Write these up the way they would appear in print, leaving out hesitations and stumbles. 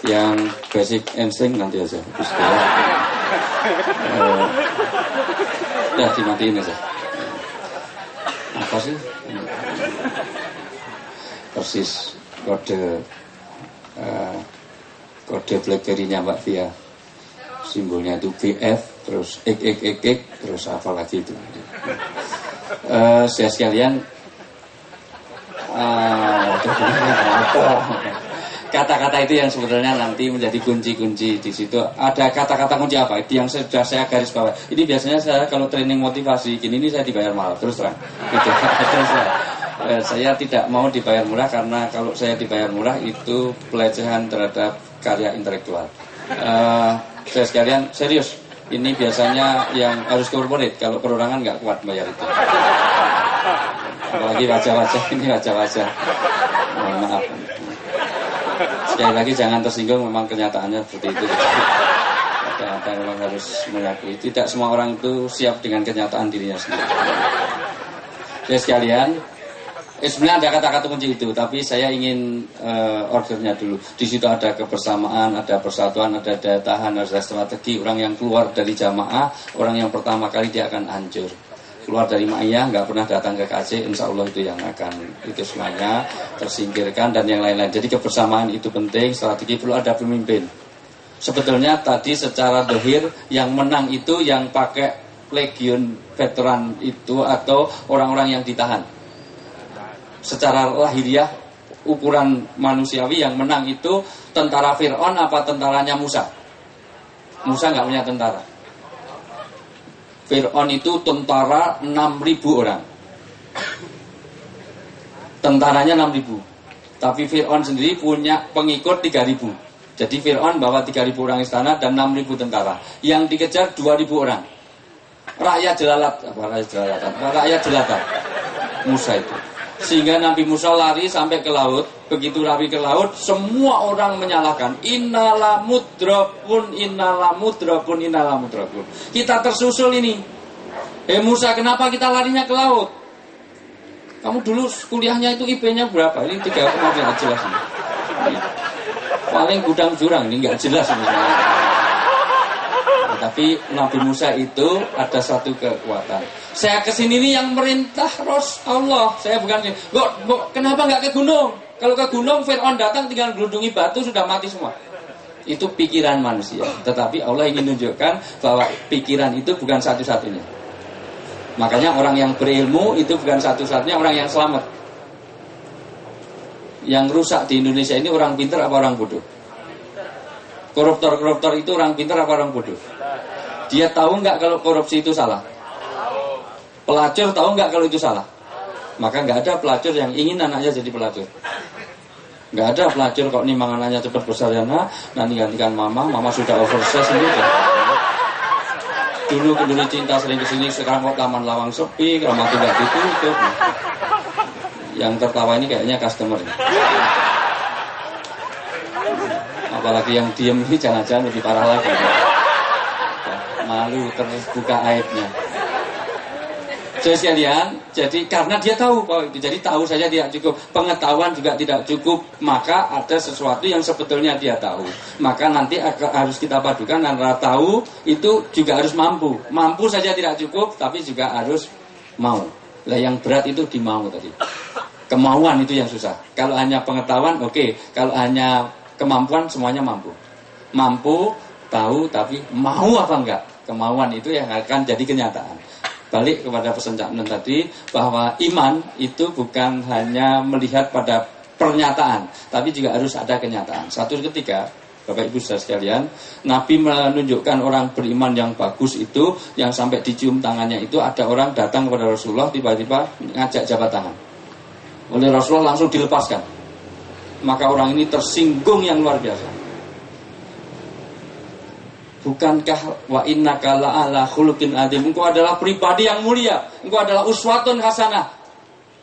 yang basic instinct nanti aja. Ya dimatiin aja. Apa sih? Persis kode BlackBerry-nya Mbak Via. Simbolnya itu BF, terus X, terus apa lagi itu. Saya sekalian, kata-kata itu yang sebetulnya nanti menjadi kunci-kunci di situ. Ada kata-kata kunci apa? Itu yang sudah saya garis bawah. Ini biasanya saya kalau training motivasi gini ini saya dibayar mahal terus terang. Gitu. Saya tidak mau dibayar murah karena kalau saya dibayar murah itu pelecehan terhadap karya intelektual. Saya sekalian serius. Ini biasanya yang harus corporate. Kalau perorangan nggak kuat bayar itu. Apalagi wajah-wajah ini wajah-wajah. Mohon maaf. Sekali lagi jangan tersinggung, memang kenyataannya seperti itu. Kadang-kadang memang harus mengakui. Tidak semua orang itu siap dengan kenyataan dirinya sendiri. Jadi sekalian, sebenarnya ada kata-kata kunci itu, tapi saya ingin ordernya dulu. Di situ ada kebersamaan, ada persatuan, ada daya tahan, ada strategi. Orang yang keluar dari jamaah, orang yang pertama kali dia akan hancur. Keluar dari ma'iyah, nggak pernah datang ke KC, insya Allah itu yang akan itu semuanya tersingkirkan dan yang lain-lain. Jadi kebersamaan itu penting, strategi perlu ada pemimpin. Sebetulnya tadi secara dohir yang menang itu yang pakai legion veteran itu atau orang-orang yang ditahan. Secara lahiriah ukuran manusiawi yang menang itu tentara Fir'aun apa tentaranya Musa? Musa nggak punya tentara. Fir'aun itu tentara 6.000 orang. Tentaranya 6.000. Tapi Fir'aun sendiri punya pengikut 3.000. Jadi Fir'aun bawa 3.000 orang istana dan 6.000 tentara. Yang dikejar 2.000 orang. Rakyat jelata. Musa itu. Sehingga Nabi Musa lari sampai ke laut. Begitu lari ke laut, semua orang menyalahkan. Innala mudrakun. Kita tersusul ini. Musa, kenapa kita larinya ke laut? Kamu dulu kuliahnya itu IP-nya berapa? Ini 3,5 jelas ini. Paling gudang jurang, ini nggak jelas ini. Tapi Nabi Musa itu ada satu kekuatan. Saya kesini ini yang merintah Allah. Saya bukan ini. Kenapa nggak ke gunung? Kalau ke gunung Fir'aun datang tinggal gelundungi batu sudah mati semua. Itu pikiran manusia. Tetapi Allah ingin menunjukkan bahwa pikiran itu bukan satu-satunya. Makanya orang yang berilmu itu bukan satu-satunya orang yang selamat. Yang rusak di Indonesia ini orang pintar apa orang bodoh? Koruptor itu orang pintar apa orang bodoh? Dia tahu nggak kalau korupsi itu salah? Pelacur tahu nggak kalau itu salah? Maka nggak ada pelacur yang ingin anaknya jadi pelacur. Nggak ada pelacur kok nimang anaknya cepat besar ya nanti gantikan mama sudah oversize gitu. Dulu cinta sering kesini, sekarang kok Taman Lawang sepi, Keramat nggak ditutup. Yang tertawa ini kayaknya customer. Apalagi yang diem ini jangan-jangan lebih parah lagi. Malu terbuka aibnya. Jadi sekalian, jadi karena dia tahu bahwa itu, jadi tahu saja tidak cukup, pengetahuan juga tidak cukup, maka ada sesuatu yang sebetulnya dia tahu. Maka nanti harus kita padukan antara tahu itu juga harus mampu. Mampu saja tidak cukup, tapi juga harus mau. Lah yang berat itu di mau tadi. Kemauan itu yang susah. Kalau hanya pengetahuan, oke. Kalau hanya kemampuan, semuanya mampu. Mampu, tahu, tapi mau apa enggak? Kemauan itu yang akan jadi kenyataan. Balik kepada pesan Cak Nun tadi, bahwa iman itu bukan hanya melihat pada pernyataan, tapi juga harus ada kenyataan. Satu ketika, Bapak Ibu saudara sekalian, Nabi menunjukkan orang beriman yang bagus itu, yang sampai dicium tangannya itu, ada orang datang kepada Rasulullah, tiba-tiba ngajak jabat tangan. Oleh Rasulullah langsung dilepaskan. Maka orang ini tersinggung yang luar biasa. Bukankah wa innaka la'ala khuluqin adzim? Engkau adalah pribadi yang mulia. Engkau adalah uswatun hasanah.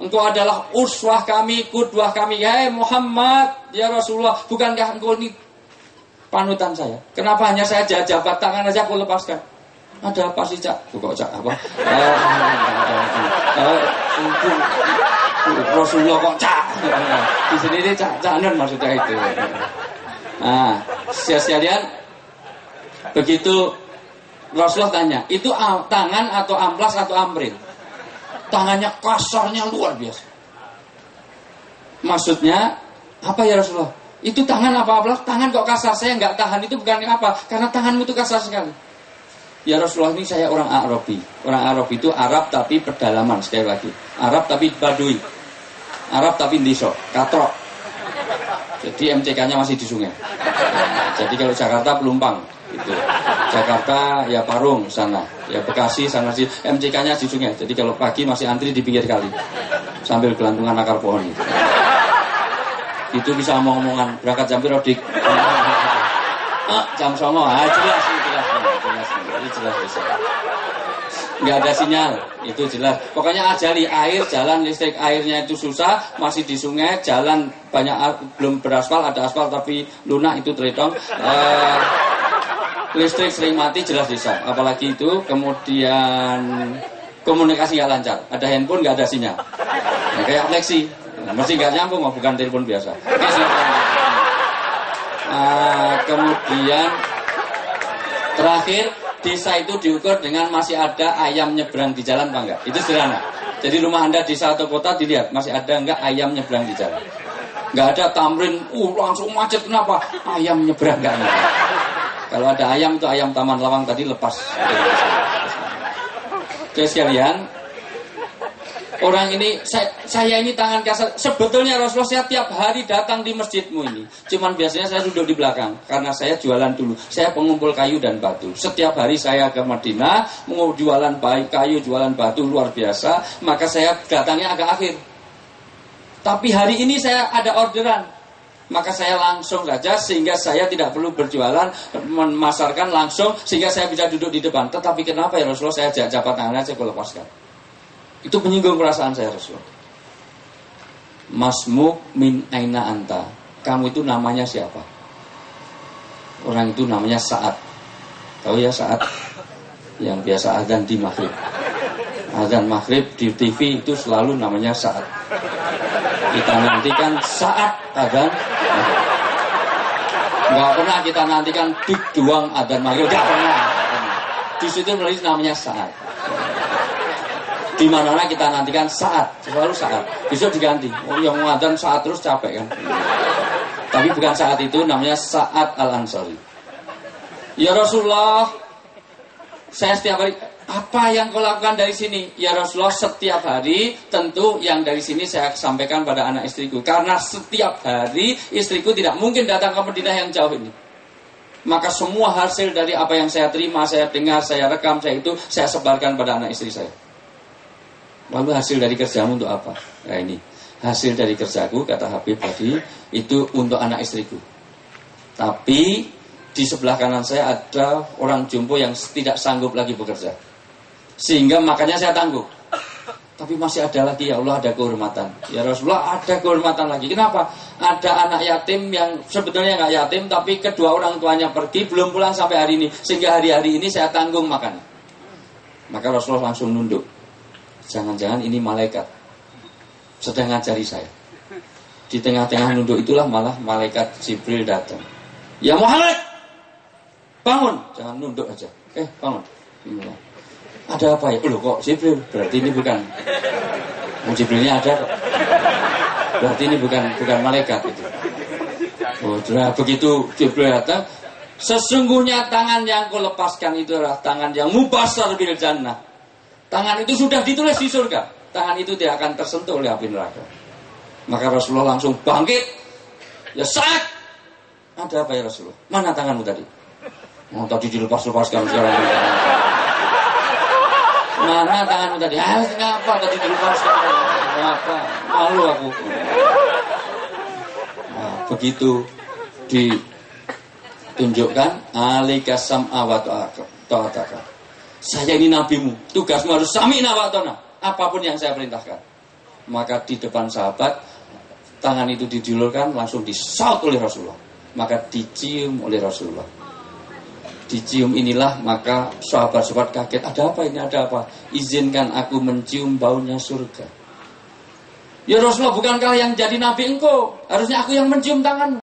Engkau adalah uswah kami, qudwah kami. Hai Muhammad, ya Rasulullah, bukankah engkau ini panutan saya? Kenapa hanya saya jabat tangan aja aku lepaskan? Ada apa sih, Cak? Kok Cak apa? Rasulullah kok Cak? Di sini ini Cak Nun maksudnya itu. Nah, sekalian begitu Rasulullah tanya, itu tangan atau amplas atau ambril? Tangannya kasarnya luar biasa. Maksudnya apa ya Rasulullah? Itu tangan apa amplas? Tangan kok kasar? Saya nggak tahan itu bukan apa? Karena tanganmu itu kasar sekali. Ya Rasulullah, ini saya orang Arabi. Orang Arabi itu Arab tapi pedalaman, sekali lagi. Arab tapi Badui. Arab tapi Ndiso, Katrok. Jadi MCK-nya masih di sungai. Jadi kalau Jakarta Pelumpang gitu. Jakarta ya Parung sana. Ya Bekasi sana sih. MCK-nya di sungai. Jadi kalau pagi masih antri di pinggir kali. Sambil gelantungan akar pohon gitu. Itu bisa omong-omongan. Berangkat jam piro Dik? Jam 09. Jelas. Nggak ada sinyal, itu jelas. Pokoknya ajali air, jalan listrik airnya itu susah, masih di sungai, jalan banyak belum beraspal, ada aspal tapi lunak itu teretong. Listrik sering mati, jelas bisa. Apalagi itu, kemudian komunikasi nggak lancar, ada handphone nggak ada sinyal. Nah, kayak fleksi, mesti nggak nyambung, bukan telepon biasa. Kemudian terakhir, desa itu diukur dengan masih ada ayam nyebrang di jalan apa enggak. Itu sederhana. Jadi rumah Anda desa atau kota dilihat masih ada enggak ayam nyebrang di jalan. Enggak ada tamrin, langsung macet, kenapa? Ayam nyebrang enggak ada. Kalau ada ayam itu ayam Taman Lawang tadi lepas. Oke sekalian, orang ini, saya ini tangan kasar. Sebetulnya Rasulullah saya tiap hari datang di masjidmu ini. Cuman biasanya saya duduk di belakang. Karena saya jualan dulu. Saya pengumpul kayu dan batu. Setiap hari saya ke Madinah. Mau jualan kayu, jualan batu luar biasa. Maka saya datangnya agak akhir. Tapi hari ini saya ada orderan. Maka saya langsung saja. Sehingga saya tidak perlu berjualan. Memasarkan langsung. Sehingga saya bisa duduk di depan. Tetapi kenapa ya Rasulullah saya jabat tangannya saya lepaskan. Itu menyinggung perasaan saya Rasulullah. Masmuk min aina anta. Kamu itu namanya siapa? Orang itu namanya Sa'ad. Tahu ya Sa'ad? Yang biasa azan di maghrib. Azan maghrib di TV itu selalu namanya Sa'ad. Kita nantikan Sa'ad azan maghrib. Nggak pernah kita nantikan Dik Duang azan maghrib. Nggak pernah. Di situ menulis namanya Sa'ad. Di mana kita nantikan Saat, selalu Saat. Besok diganti. Oh, yang mengadhan Saat terus capek kan. Tapi bukan Saat itu, namanya Sa'ad Al-Ansari. Ya Rasulullah, saya setiap hari, apa yang kau lakukan dari sini? Ya Rasulullah, setiap hari tentu yang dari sini saya sampaikan pada anak istriku. Karena setiap hari istriku tidak mungkin datang ke Madinah yang jauh ini. Maka semua hasil dari apa yang saya terima, saya dengar, saya rekam, saya itu saya sebarkan pada anak istri saya. Lalu hasil dari kerjamu untuk apa? Nah ini, hasil dari kerjaku, kata Habib tadi, itu untuk anak istriku. Tapi di sebelah kanan saya ada orang jompo yang tidak sanggup lagi bekerja. Sehingga makanya saya tangguh. Tapi masih ada lagi, ya Allah, ada kehormatan. Ya Rasulullah, ada kehormatan lagi. Kenapa? Ada anak yatim yang sebetulnya nggak yatim, tapi kedua orang tuanya pergi, belum pulang sampai hari ini. Sehingga hari-hari ini saya tanggung makan. Maka Rasulullah langsung nunduk. Jangan-jangan ini malaikat sedang ngajari saya. Di tengah-tengah nunduk itulah malah malaikat Jibril datang. Ya Muhammad, bangun. Jangan nunduk aja. Bangun. Ada apa ya? Loh kok Jibril? Berarti ini bukan. Jibrilnya ada kok. Berarti ini bukan malaikat itu. Begitu Jibril datang, sesungguhnya tangan yang kau lepaskan itu adalah tangan yang mubasar bil jannah. Tangan itu sudah ditulis di surga. Tangan itu tidak akan tersentuh oleh api neraka. Maka Rasulullah langsung bangkit. Ya Sa'ad, ada apa ya Rasulullah? Mana tanganmu tadi? Oh tadi dilepas-lepaskan sekarang. Mana tanganmu tadi? Kenapa tadi dilepaskan? Kenapa? Malu aku. Nah, begitu ditunjukkan alika sam'a wa ta'ataka. Saya ini nabimu, tugasmu harus sami'na wa ata'na, apapun yang saya perintahkan. Maka di depan sahabat, tangan itu dijulurkan, langsung disaut oleh Rasulullah. Maka dicium oleh Rasulullah. Dicium inilah, maka sahabat-sahabat kaget, ada apa ini, ada apa? Izinkan aku mencium baunya surga. Ya Rasulullah, bukankah yang jadi nabi engkau? Harusnya aku yang mencium tanganmu.